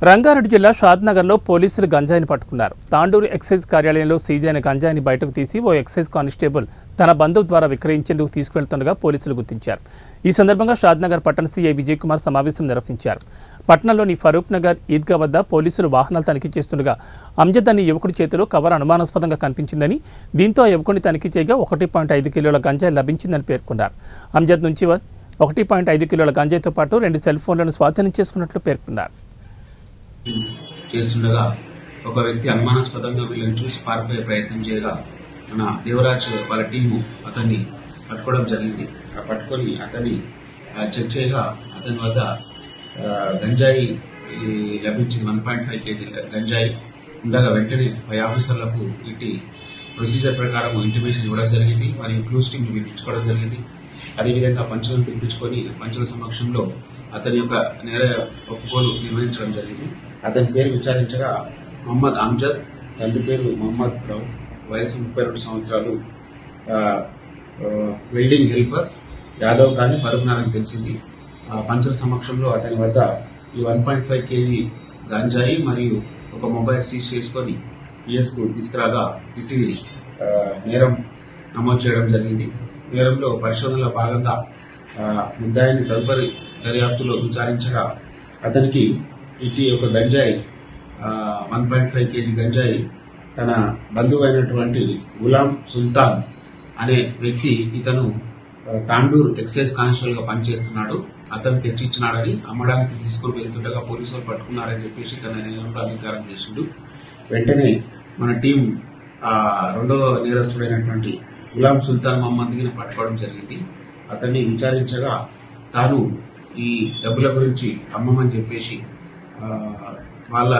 రంగారెడ్డి జిల్లా షాద్నగర్లో పోలీసులు గంజాయిని పట్టుకున్నారు. తాండూరు ఎక్సైజ్ కార్యాలయంలో సీజ్ అయిన గంజాయిని బయటకు తీసి ఓ ఎక్సైజ్ కానిస్టేబుల్ తన బంధువు ద్వారా విక్రయించేందుకు తీసుకెళ్తుండగా పోలీసులు గుర్తించారు. ఈ సందర్భంగా షాద్నగర్ పట్టణ సీఐ విజయ్ కుమార్ సమావేశం నిర్వహించారు. పట్టణంలోని ఫరూక్ నగర్ ఈద్గా వద్ద పోలీసులు వాహనాలు తనిఖీ చేస్తుండగా అంజద్ అనే యువకుడి చేతిలో కవర్ అనుమానాస్పదంగా కనిపించిందని, దీంతో ఆ యువకుడిని తనిఖీ చేయగా 1.5 కిలోల గంజాయి లభించిందని పేర్కొన్నారు. అంజద్ నుంచి 1.5 కిలోల గంజాయితో పాటు 2 సెల్ ఫోన్లను స్వాధీనం చేసుకున్నట్లు పేర్కొన్నారు. చేస్తుండగా ఒక వ్యక్తి అనుమానాస్పదంగా వీళ్ళని చూసి పారిపోయే ప్రయత్నం చేయగా మన దేవరాజ్ వాళ్ళ టీము అతన్ని పట్టుకోవడం జరిగింది. పట్టుకొని అతన్ని చెక్ చేయగా అతని వద్ద గంజాయి లభించింది. 1.5 kg గంజాయి ఉండగా వెంటనే పై ఆఫీసర్లకు ఇట్టి ప్రొసీజర్ ప్రకారం ఇంటిమేషన్ ఇవ్వడం జరిగింది. మరియు క్లూస్ టీమ్ పిలిపించుకోవడం జరిగింది. అదేవిధంగా పంచులను పిలిపించుకొని పంచుల సమక్షంలో అతని యొక్క నేర ఒప్పుకోలు నిర్వహించడం జరిగింది. అతని పేరు విచారించగా మొహమ్మద్ అంజద్, తండ్రి పేరు మొహమ్మద్ రౌఫ్, వయసు 32 సంవత్సరాలు, వెల్డింగ్ హెల్పర్, యాదవ్ కానీ ఫరూక్ నగర్ తెలిసింది. పంచుల సమక్షంలో అతని వద్ద ఈ 1.5 kg గంజాయి మరియు ఒక మొబైల్ సీజ్ చేసుకొని పిఎస్కు తీసుకురాగా ఇటు నేరం నమోదు చేయడం జరిగింది. నేరంలో పరిశోధనలో భాగంగా ముద్దాయిని తదుపరి దర్యాప్తులో విచారించగా అతనికి ఇటు ఒక గంజాయి 1.5 kg గంజాయి తన బంధువు అయినటువంటి గులాం సుల్తాన్ అనే వ్యక్తి, ఇతను తాండూరు ఎక్సైజ్ కానిస్టేబుల్ గా పనిచేస్తున్నాడు, అతను తెచ్చిచ్చినాడని అమ్మడానికి తీసుకుని వెళ్తుండగా పోలీసులు పట్టుకున్నారని చెప్పేసి తన నేరంలో అంగీకారం చేసిండు. వెంటనే మన టీం రెండవ నేరస్తుడైనటువంటి గులాం సుల్తాన్ మహమ్మద్ని పట్టుకోవడం జరిగింది. అతన్ని విచారించగా తాను ఈ డబ్బుల గురించి అమ్మమని చెప్పేసి వాళ్ళ